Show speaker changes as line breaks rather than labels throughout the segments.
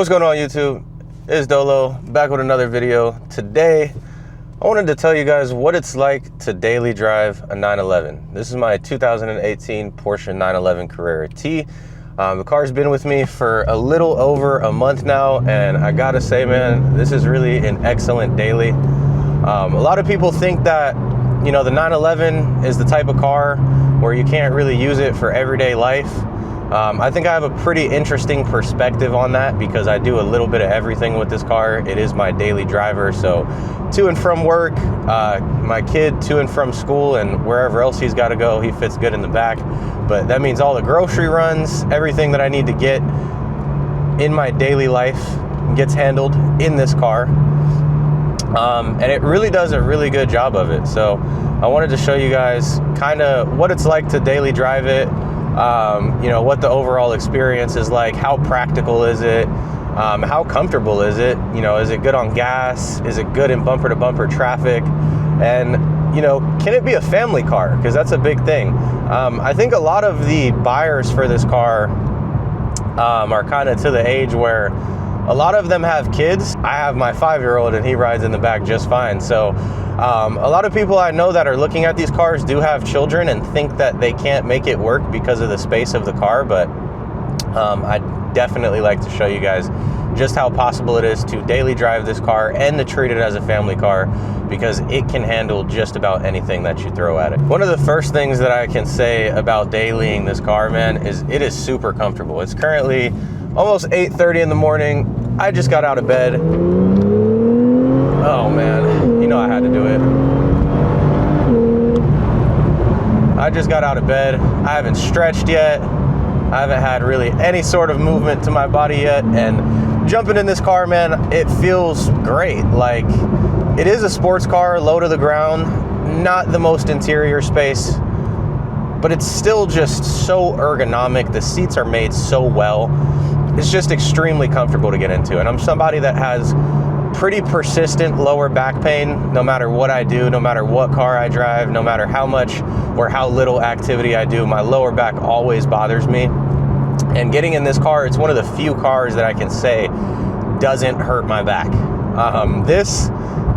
What's going on, YouTube? It's Dolo, back with another video. Today, I wanted to tell you guys what it's like to daily drive a 911. This is my 2018 Porsche 911 Carrera T. The car's been with me for a little over a month now, and I gotta say, man, this is really an excellent daily. A lot of people think that, you know, the 911 is the type of car where you can't really use it for everyday life. I think I have a pretty interesting perspective on that because I do a little bit of everything with this car. It is my daily driver, so to and from work, my kid to and from school, and wherever else he's got to go, he fits good in the back. But that means all the grocery runs, everything that I need to get in my daily life gets handled in this car. And it really does a really good job of it. So I wanted to show you guys kind of what it's like to daily drive it. You know, what the overall experience is like, how practical is it, how comfortable is it, you know, is it good on gas, is it good in bumper to bumper traffic, and, you know, can it be a family car, because that's a big thing. I think a lot of the buyers for this car are kind of to the age where a lot of them have kids. I have my 5-year-old and he rides in the back just fine. So a lot of people I know that are looking at these cars do have children and think that they can't make it work because of the space of the car. But I'd definitely like to show you guys just how possible it is to daily drive this car and to treat it as a family car, because it can handle just about anything that you throw at it. One of the first things that I can say about dailying this car, man, is it is super comfortable. It's currently almost 8:30 in the morning. I just got out of bed. Oh man, you know I had to do it. I just got out of bed. I haven't stretched yet. I haven't had really any sort of movement to my body yet. And jumping in this car, man, it feels great. Like, it is a sports car, low to the ground, not the most interior space, but it's still just so ergonomic. The seats are made so well. It's just extremely comfortable to get into. And I'm somebody that has pretty persistent lower back pain no matter what I do, no matter what car I drive, no matter how much or how little activity I do. My lower back always bothers me. And getting in this car, it's one of the few cars that I can say doesn't hurt my back. This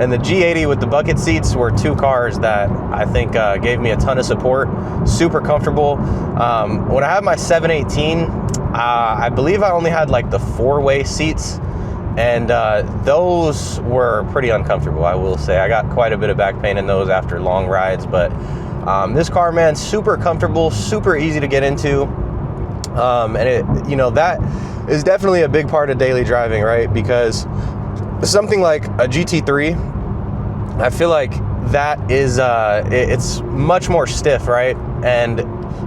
and the G80 with the bucket seats were two cars that I think gave me a ton of support. Super comfortable. When I had my 718, I believe I only had like the 4-way seats, and those were pretty uncomfortable, I will say. I got quite a bit of back pain in those after long rides, but this car, man, super comfortable, super easy to get into. And it, you know, that is definitely a big part of daily driving, right? Because something like a GT3, I feel like that is, it's much more stiff, right? And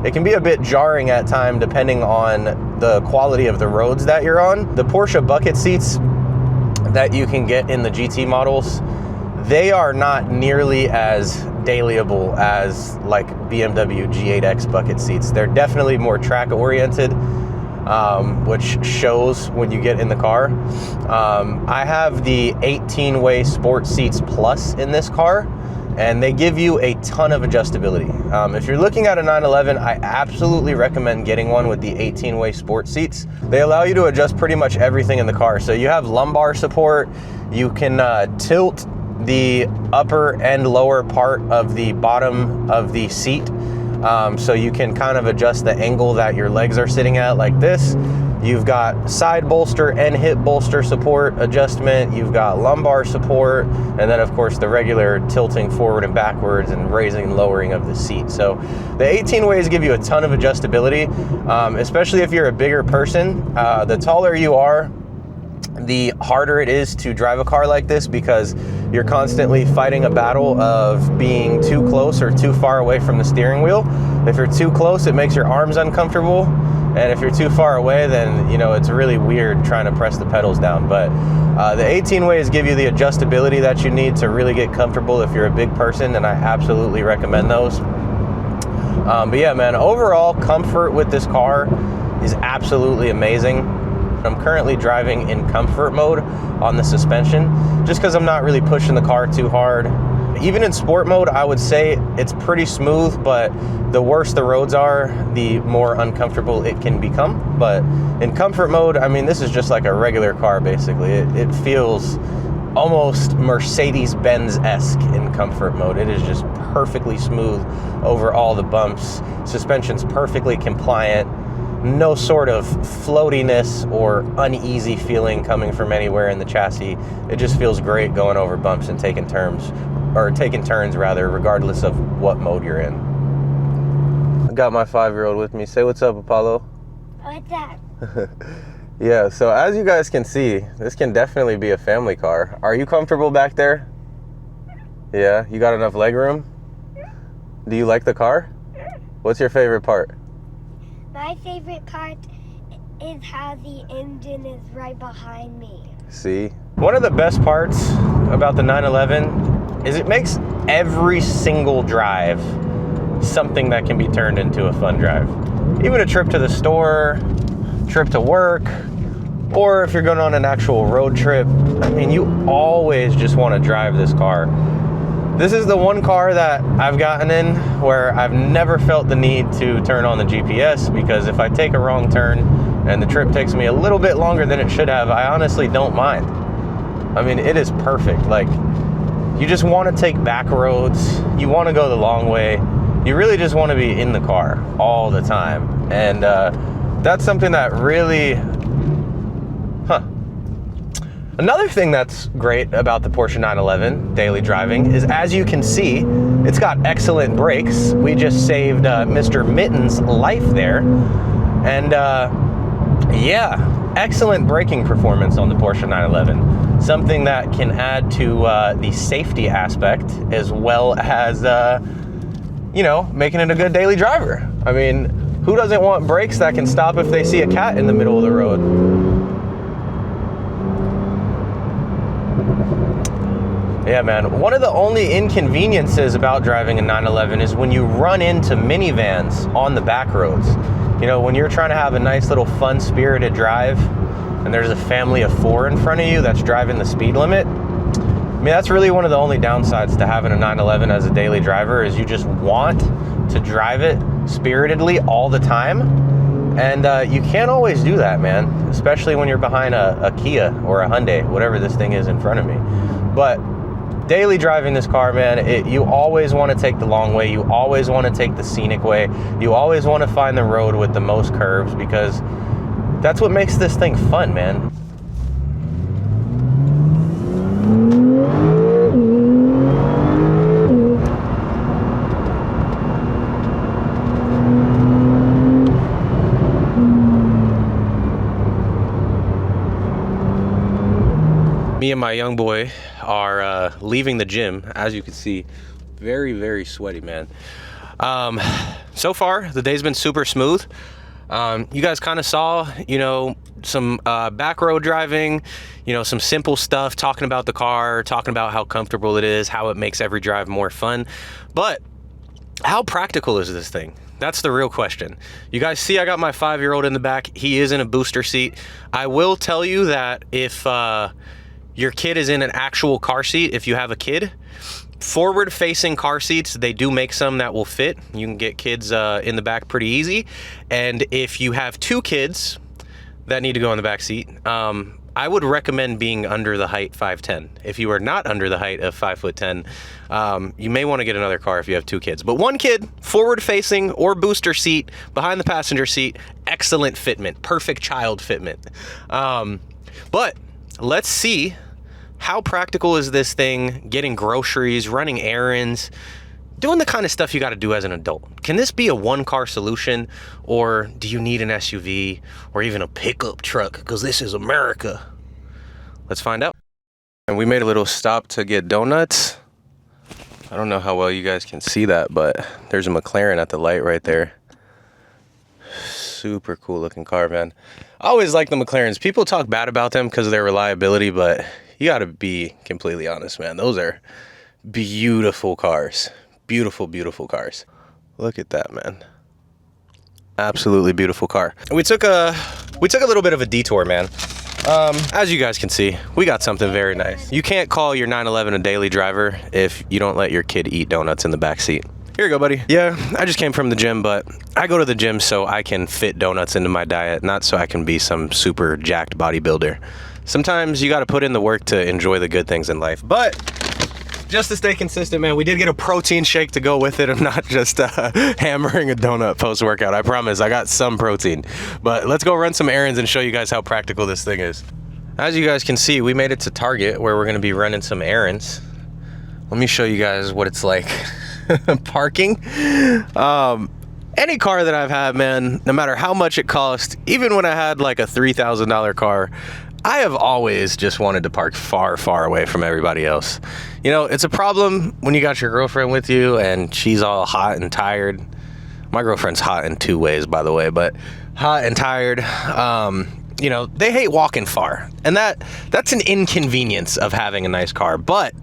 it can be a bit jarring at times depending on the quality of the roads that you're on. The Porsche bucket seats that you can get in the GT models, they are not nearly as dailyable as like BMW G8X bucket seats. They're definitely more track oriented, which shows when you get in the car. I have the 18-way sport seats plus in this car, and they give you a ton of adjustability. If you're looking at a 911, I absolutely recommend getting one with the 18-way sport seats. They allow you to adjust pretty much everything in the car. So you have lumbar support, you can tilt the upper and lower part of the bottom of the seat. So you can kind of adjust the angle that your legs are sitting at, like this. You've got side bolster and hip bolster support adjustment. You've got lumbar support. And then of course the regular tilting forward and backwards and raising and lowering of the seat. So the 18 ways give you a ton of adjustability, especially if you're a bigger person. The taller you are, the harder it is to drive a car like this, because you're constantly fighting a battle of being too close or too far away from the steering wheel. If you're too close, it makes your arms uncomfortable. And if you're too far away, then, you know, it's really weird trying to press the pedals down. But the 18 ways give you the adjustability that you need to really get comfortable if you're a big person, and I absolutely recommend those. But yeah, man, overall comfort with this car is absolutely amazing. I'm currently driving in comfort mode on the suspension, just because I'm not really pushing the car too hard. Even in sport mode, I would say it's pretty smooth, but the worse the roads are, the more uncomfortable it can become. But in comfort mode, I mean, this is just like a regular car, basically. It feels almost Mercedes-Benz-esque in comfort mode. It is just perfectly smooth over all the bumps. Suspension's perfectly compliant. No sort of floatiness or uneasy feeling coming from anywhere in the chassis. It just feels great going over bumps and taking turns rather, regardless of what mode you're in. I got my 5-year-old with me. Say what's up, Apollo.
What's up?
Yeah, so as you guys can see, this can definitely be a family car. Are you comfortable back there? Yeah, you got enough leg room? Do you like the car? What's your favorite part?
My favorite part is how the engine is right behind me.
See? One of the best parts about the 911 is it makes every single drive something that can be turned into a fun drive. Even a trip to the store, trip to work, or if you're going on an actual road trip, I mean, you always just want to drive this car. This is the one car that I've gotten in where I've never felt the need to turn on the GPS, because if I take a wrong turn and the trip takes me a little bit longer than it should have, I honestly don't mind. I mean, it is perfect. Like, you just want to take back roads, you want to go the long way, you really just want to be in the car all the time. And that's something that really, Another thing that's great about the Porsche 911 daily driving is, as you can see, it's got excellent brakes. We just saved Mr. Mitten's life there. And yeah, excellent braking performance on the Porsche 911. Something that can add to the safety aspect, as well as, you know, making it a good daily driver. I mean, who doesn't want brakes that can stop if they see a cat in the middle of the road? Yeah, man. One of the only inconveniences about driving a 911 is when you run into minivans on the back roads. You know, when you're trying to have a nice little fun-spirited drive and there's a family of 4 in front of you that's driving the speed limit. I mean, that's really one of the only downsides to having a 911 as a daily driver, is you just want to drive it spiritedly all the time. And you can't always do that, man, especially when you're behind a Kia or a Hyundai, whatever this thing is in front of me. But daily driving this car, man, you always want to take the long way. You always want to take the scenic way. You always want to find the road with the most curves, because that's what makes this thing fun, man. Me and my young boy are leaving the gym. As you can see, very, very sweaty, man. So far, the day's been super smooth. You guys kind of saw, you know, some back road driving, you know, some simple stuff, talking about the car, talking about how comfortable it is, how it makes every drive more fun. But how practical is this thing? That's the real question. You guys see I got my 5-year-old in the back. He is in a booster seat. I will tell you that if your kid is in an actual car seat, if you have a kid, forward-facing car seats, they do make some that will fit. You can get kids in the back pretty easy. And if you have 2 kids that need to go in the back seat, I would recommend being under the height 5'10". If you are not under the height of 5'10", you may want to get another car if you have 2 kids. But 1 kid, forward-facing or booster seat, behind the passenger seat, excellent fitment, perfect child fitment. But let's see, how practical is this thing getting groceries, running errands, doing the kind of stuff you got to do as an adult? Can this be a 1-car solution, or do you need an SUV or even a pickup truck? Because this is America. Let's find out. And we made a little stop to get donuts. I don't know how well you guys can see that, but there's a McLaren at the light right there. Super cool looking car, man. I always like the McLarens. People talk bad about them because of their reliability, but you got to be completely honest, man. Those are beautiful cars. Beautiful, beautiful cars. Look at that, man. Absolutely beautiful car. We took a little bit of a detour, man. As you guys can see, we got something very nice. You can't call your 911 a daily driver if you don't let your kid eat donuts in the back seat. Here you go, buddy. Yeah, I just came from the gym, but I go to the gym so I can fit donuts into my diet, not so I can be some super jacked bodybuilder. Sometimes you got to put in the work to enjoy the good things in life, but just to stay consistent, man, we did get a protein shake to go with it. I'm not just hammering a donut post-workout. I promise, I got some protein. But let's go run some errands and show you guys how practical this thing is. As you guys can see, we made it to Target where we're gonna be running some errands. Let me show you guys what it's like parking. Any car that I've had, man, no matter how much it cost, even when I had like a $3,000 car, I have always just wanted to park far, far away from everybody else. You know, it's a problem when you got your girlfriend with you and she's all hot and tired. My girlfriend's hot in two ways, by the way, but hot and tired. You know, they hate walking far. And that's an inconvenience of having a nice car. But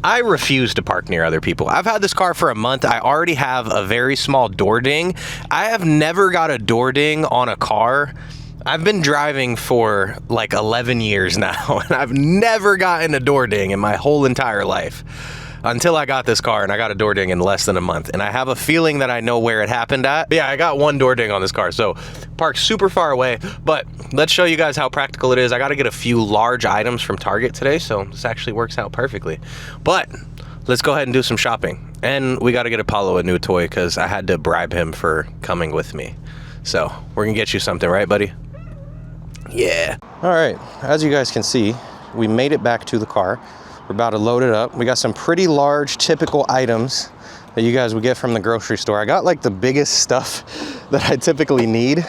I refuse to park near other people. I've had this car for a month. I already have a very small door ding. I have never got a door ding on a car. I've been driving for like 11 years now, and I've never gotten a door ding in my whole entire life until I got this car, and I got a door ding in less than a month. And I have a feeling that I know where it happened at. But yeah, I got one door ding on this car, so parked super far away. But let's show you guys how practical it is. I got to get a few large items from Target today, so this actually works out perfectly. But let's go ahead and do some shopping. And we got to get Apollo a new toy because I had to bribe him for coming with me. So we're gonna get you something, right, buddy? Yeah. All right, as you guys can see, we made it back to the car. We're about to load it up. We got some pretty large typical items that you guys would get from the grocery store. I got like the biggest stuff that I typically need.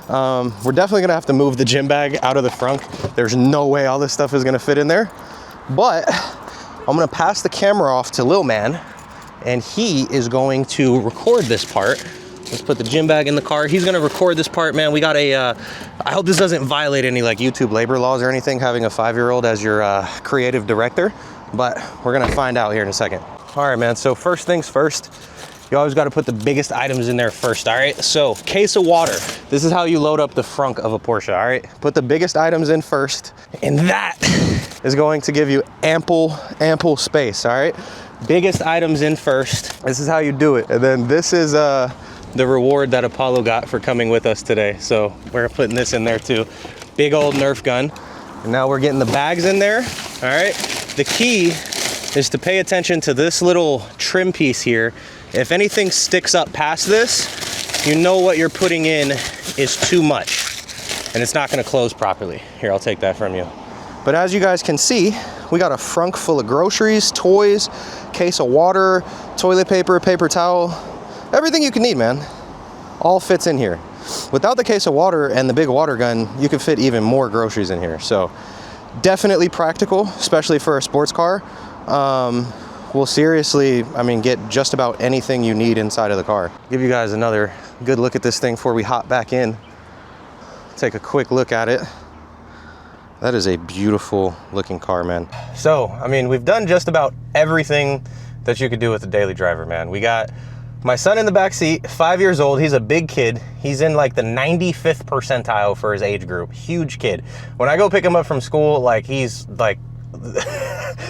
We're definitely gonna have to move the gym bag out of the frunk. There's no way all this stuff is gonna fit in there. But I'm gonna pass the camera off to Lil Man, and he is going to record this part. Let's put the gym bag in the car. He's gonna record this part, man. We got I hope this doesn't violate any like YouTube labor laws or anything, having a 5-year-old as your creative director, but we're gonna find out here in a second. All right, man, so first things first, you always gotta put the biggest items in there first, all right? So, case of water. This is how you load up the frunk of a Porsche, all right? Put the biggest items in first, and that is going to give you ample space, all right? Biggest items in first. This is how you do it. And then this is the reward that Apollo got for coming with us today. So we're putting this in there too. Big old Nerf gun. And now we're getting the bags in there, all right? The key is to pay attention to this little trim piece here. If anything sticks up past this, you know what you're putting in is too much and it's not gonna close properly. Here, I'll take that from you. But as you guys can see, we got a frunk full of groceries, toys, case of water, toilet paper, paper towel, everything you can need, man, all fits in here. Without the case of water and the big water gun, you could fit even more groceries in here. So definitely practical, especially for a sports car. Will seriously, I mean, get just about anything you need inside of the car. Give you guys another good look at this thing before we hop back in. Take a quick look at it. That is a beautiful looking car, man. So, I mean, we've done just about everything that you could do with a daily driver, man. We got my son in the back seat, 5 years old. He's a big kid. He's in like the 95th percentile for his age group. Huge kid. When I go pick him up from school, like he's like,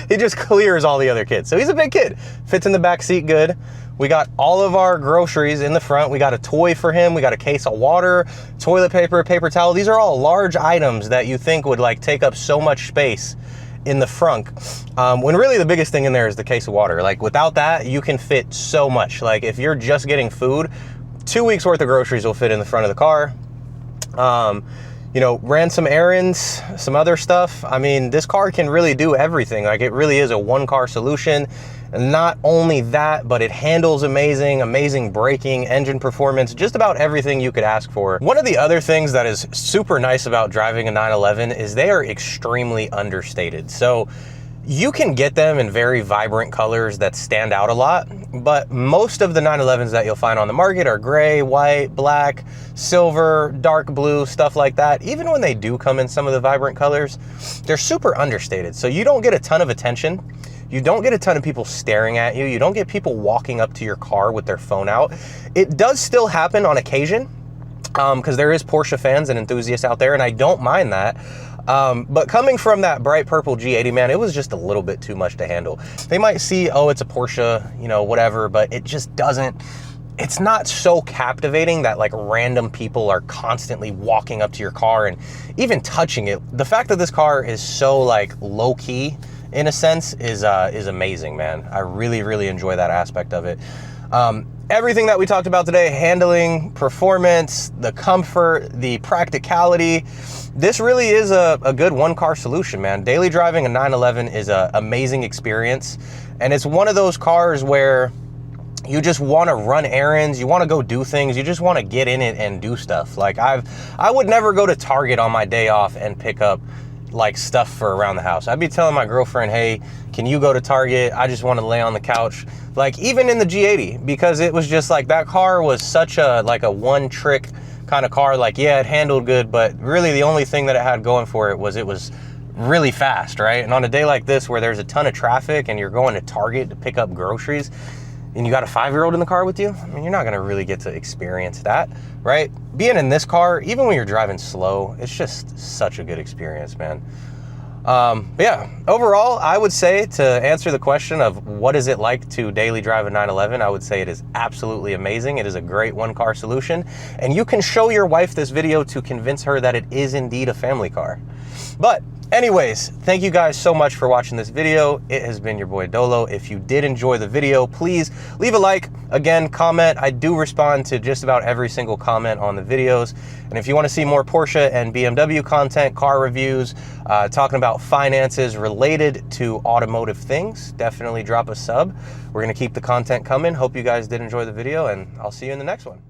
he just clears all the other kids. So he's a big kid. Fits in the back seat good. We got all of our groceries in the front. We got a toy for him. We got a case of water, toilet paper, paper towel. These are all large items that you think would like take up so much space in the frunk, when really the biggest thing in there is the case of water. Like without that, you can fit so much. Like if you're just getting food, 2 weeks worth of groceries will fit in the front of the car. You know, ran some errands, some other stuff. I mean, this car can really do everything. Like it really is a one car solution. And not only that, but it handles amazing braking, engine performance, just about everything you could ask for. One of the other things that is super nice about driving a 911 is they are extremely understated. So you can get them in very vibrant colors that stand out a lot, but most of the 911s that you'll find on the market are gray, white, black, silver, dark blue, stuff like that. Even when they do come in some of the vibrant colors, they're super understated. So you don't get a ton of attention. You don't get a ton of people staring at you. You don't get people walking up to your car with their phone out. It does still happen on occasion, because there is Porsche fans and enthusiasts out there, and I don't mind that. But coming from that bright purple G80, man, it was just a little bit too much to handle. They might see, oh, it's a Porsche, you know, whatever, but it just doesn't, it's not so captivating that like random people are constantly walking up to your car and even touching it. The fact that this car is so like low key in a sense is amazing, man. I really, really enjoy that aspect of it. Everything that we talked about today, handling, performance, the comfort, the practicality, this really is a good one-car solution, man. Daily driving a 911 is an amazing experience, and it's one of those cars where you just want to run errands, you want to go do things, you just want to get in it and do stuff. Like I would never go to Target on my day off and pick up like stuff for around the house. I'd be telling my girlfriend, hey, can you go to Target? I just want to lay on the couch. Like even in the G80, because it was just like that car was such a like a one trick kind of car. Like, yeah, it handled good, but really the only thing that it had going for it was really fast, right? And on a day like this where there's a ton of traffic and you're going to Target to pick up groceries and you got a 5-year-old in the car with you, I mean, you're not gonna really get to experience that, right? Being in this car, even when you're driving slow, it's just such a good experience, man. But yeah, overall, I would say, to answer the question of what is it like to daily drive a 911, I would say it is absolutely amazing. It is a great one-car solution, and you can show your wife this video to convince her that it is indeed a family car. But anyways, thank you guys so much for watching this video. It has been your boy Dolo. If you did enjoy the video, please leave a like. Again, comment. I do respond to just about every single comment on the videos. And if you want to see more Porsche and BMW content, car reviews, talking about finances related to automotive things, definitely drop a sub. We're going to keep the content coming. Hope you guys did enjoy the video, and I'll see you in the next one.